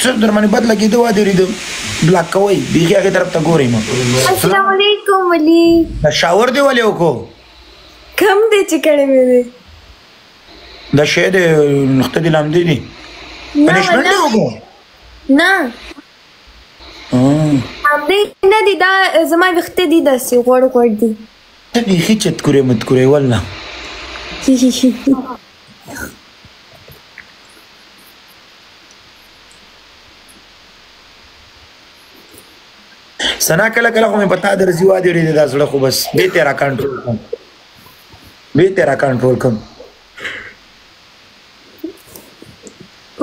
څه در باندې بد لګېده ودرېده بلاک کوئ بیخي هغې طرف ته ګورئ ما السلام علیکم ولي دا شاور دی ولې وکړو کم دی چې کړی مې دی دا شی دی نقطه دې لامدې دي پنشمنټ دی وکړو نه همدې نه دي دا زما ویښته دي داسې غوړ غوړ دي ته بیخي چتکورې متکورې والله سنا کله کله خو مې پتا درځي وادرېدې دا زړه خو بس بېرته یې را کنټرول کړم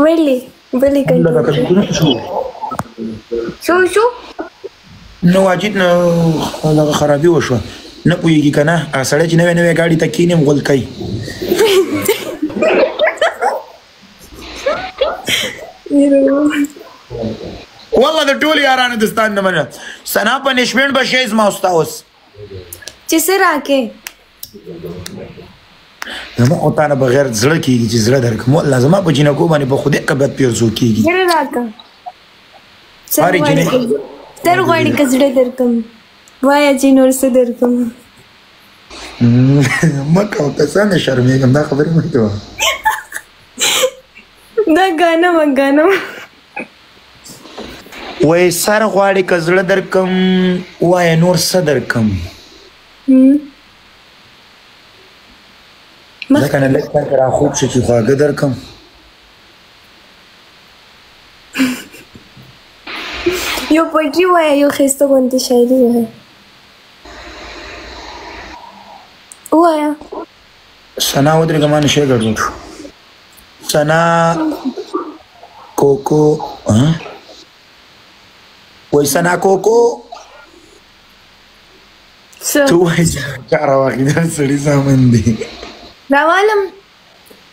ولې شو نو واجد نه دغه خرابي وشوه نه پوهېږي که نه هغه سړی چې نوی نوی ګاډي ته کښېني غول کوي والله د ټولو یارانو د ستا نه مننه سنا پنشمنټ به شی زما ستا اوس چې څه راکې زما خو تا نه بغیر زړه کېږي چې زړه درکړم والله زما په جینکو باندې په خدای قبت پیرزو کېږي زړه راکړه سر غواړي که زړه درکړم وایه چې نور څه درکړم مه کوه که څه نه شرمېږم دا خبرې مه کوه دا ګانه وای سر غواړي که زړه درکم وایه نور څه درکم ځکه نه لږ تنګ راخوب شي چې خواږه درکم یو پویټري وایه یو ښایسته غوندې شاعري وایه وایه سنا ودرېږه ما نه شی ګډوډ شو سنا کوکو وای سنا کوکو ته وایې چې چا راواخېدل سړي زامن دی راوالم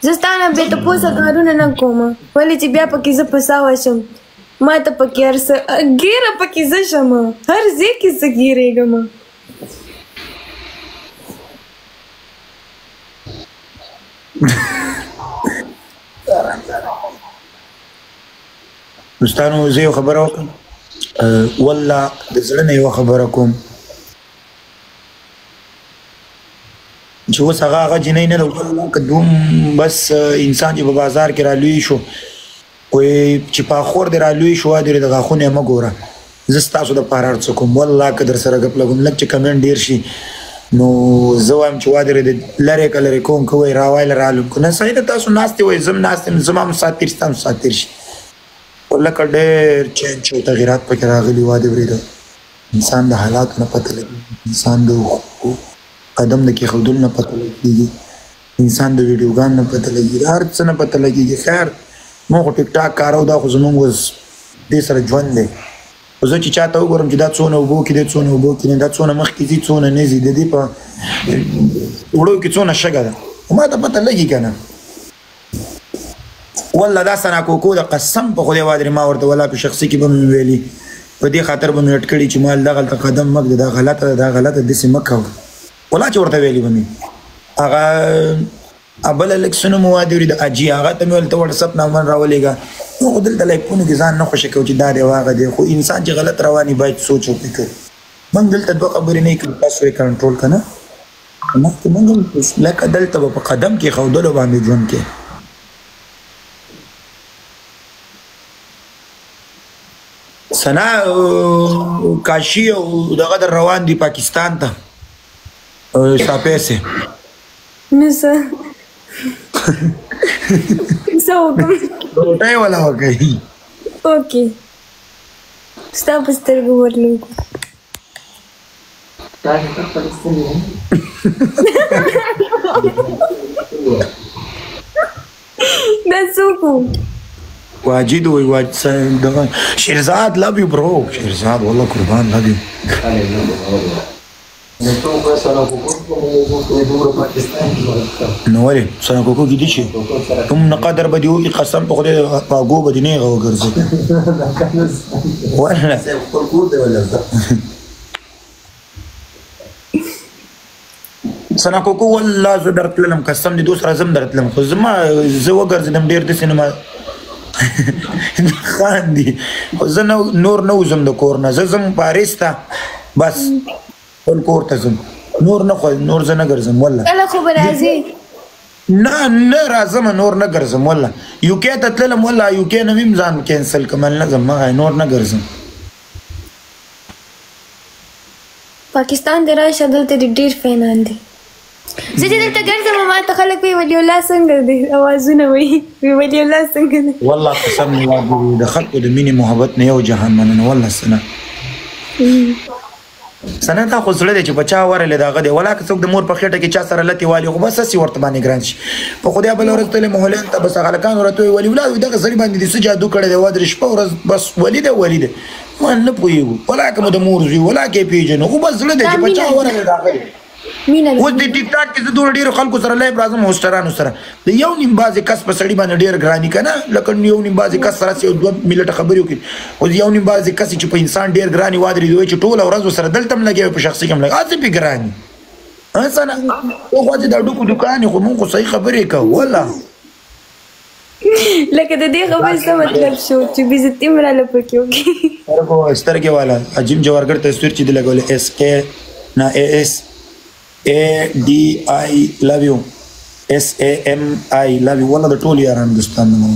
زه ستا نه بې تپوسه کارونه نه کوم ولې چې بیا پکې زه پساوه شم ما ته پکې هر څه ګیره پکې زه شم هر ځای کې زه ګیرېږم دوستانو زه یو خبره وکړم والله د زړه نه یوه خبره کوم چې اوس هغه جنۍ نه ده والله که دوم بس انسان چې په بازار کې رالوی شو وایي چې پاخور دې رالوی شو وادرې د غاښونه یې مه ګوره زه ستاسو دپاره هر څه کوم والله که در سره ګپ لګوم لږ چې کمنټ ډېر شي نو زه وایم چې وادرې د لرې که لرې کوم که وایي راوایله رالم که نه صحیح ده تاسو ناست وایي زه هم ناست یم زما هم ساعت تېر شي ستا هم ساعت تېر شي لکه ډېر چینج او تغیرات پکې راغلي واده ورېده انسان د حالاتو نه پته لګي انسان د قدم د کېښودلو نه پته لګېږي انسان د ویډیوګان نه پته لګېږي هر څه نه پته لګېږي خیر مونږ خو ټیک ټاک کارو دا خو زمونږ اوس دې سره ژوند دی خو زه چې چاته وګورم چې دا څونه اوبو کې دی څونه اوبو کې دی دا څونه مخکې ځي څونه نه ځي د دې په وړو کې څونه شګه ده ما ته پته لګي که نه والله دا سنا کوکو د قسم په خدای وادرې ما ورته والله په شخصي کې به مې ویلي په دې خاطر به مې اټ کړي چې مال دغلته قدم مږ دی دا غلطه ده دا غلطه داسې مه کوه والله چې ورته ویلي به مې هغه بله لږ څه نوم وادې وري د اجي هغه ته مې ویل ته وټسپ نامن راولېږه نو خو دلته لایکونو کې ځان نه خوشې کوو چې دا دی او هغه دی خو انسان چې غلط رواني باید سوچ او فکر موږ دلته دوه خبرې نه کړو تاسو یې کنټرول که نه مخکې موږ لکه دلته به په قدم کې ښودلو باندې ژوند کې سنا کاشي او دغه در روان دي پاکستان ته ستا پیسې نو څه وکړم روټۍ ولا وکړئ اوکې ستا په سترګو ورلوکو دا څوک و واجد وای واجد شیرزاد love you bro شیرزاد والله قربان love you نو ولې سنا کوکو کې دي چې کوم نه قدر به دې وکړي قسم په خدای پاګو به دې نه هغه وګرځي والله سنا کوکو والله زه درتلم قسم دې دوسره زم درتلم خو زما زه وګرځېدم ډېر داسې نه خاندي زه نور نه وځم د کور نه، زه ځم پاریس ته بس خپل کور ته ځم، نور نه نور زه نه ګرځم والله. کله خو به راځې؟ نه راځم، نور نه ګرځم والله. یو کې ته تللم والله، یو کې نه مې ځان کینسل کړم، نه ځم نور نه ګرځم. پاکستان دې راشه، دلته دې ډېر فینان دي. زه چې دلته ګرځم ما ته خلک وایي ولي الله څنګه دی، اوازونه وایي ولي الله څنګه دی. والله قسم مې واګوري د خلکو د مینې محبت نه یو جهان مننه والله. سنه تا خو زړه دی چې بچا ورلې دغه دی، ولا که څوک د مور په خېټه کې چا سره لتې والي خو بس هسې ورته باندې ګران شي. په خدای بله ورځ تلې محلین ته بس هغه هلکان ورته وایي ولي ولاد دغه سړي باندې دې څه جادو کړی دی، ودرې شپه ورځ بس ولي دی ولي دی، ما نه پوهېږو ولا که مو د مور زوی ولا که یې پېژنو، خو بس زړه دی چې بچا ورلې دغه دی. اوس د ټیک ټاک کې زه دومره ډېرو خلکو سره لایب راځم، هوسټرانو سره د یو نیم بعضې کس په سړي باندې ډېر ګراني که نه، لکه یو نیم بعضې کس سره یو دوه ملټه خبرې وکړي، اوس یو نیم بعضې کس چې په انسان ډېر ګراني وادرېږي وایي چې ټوله ورځ ورسره دلته هم لګیا وي په شخصي کې هم لګیا هسې پې ګراني سنه وخواځې دا ډوکو دوکان خو مونږ خو صحیح خبرې کوو والله. لکه د دې خبرې څه مطلب شو چې بېزتي مې راله پکې وکړي. سترګې والا عجیم جوارګر تصویر چې دې لګولی SK نه AS ADI love you SAMI love you والله د ټولو یارانو دوستانو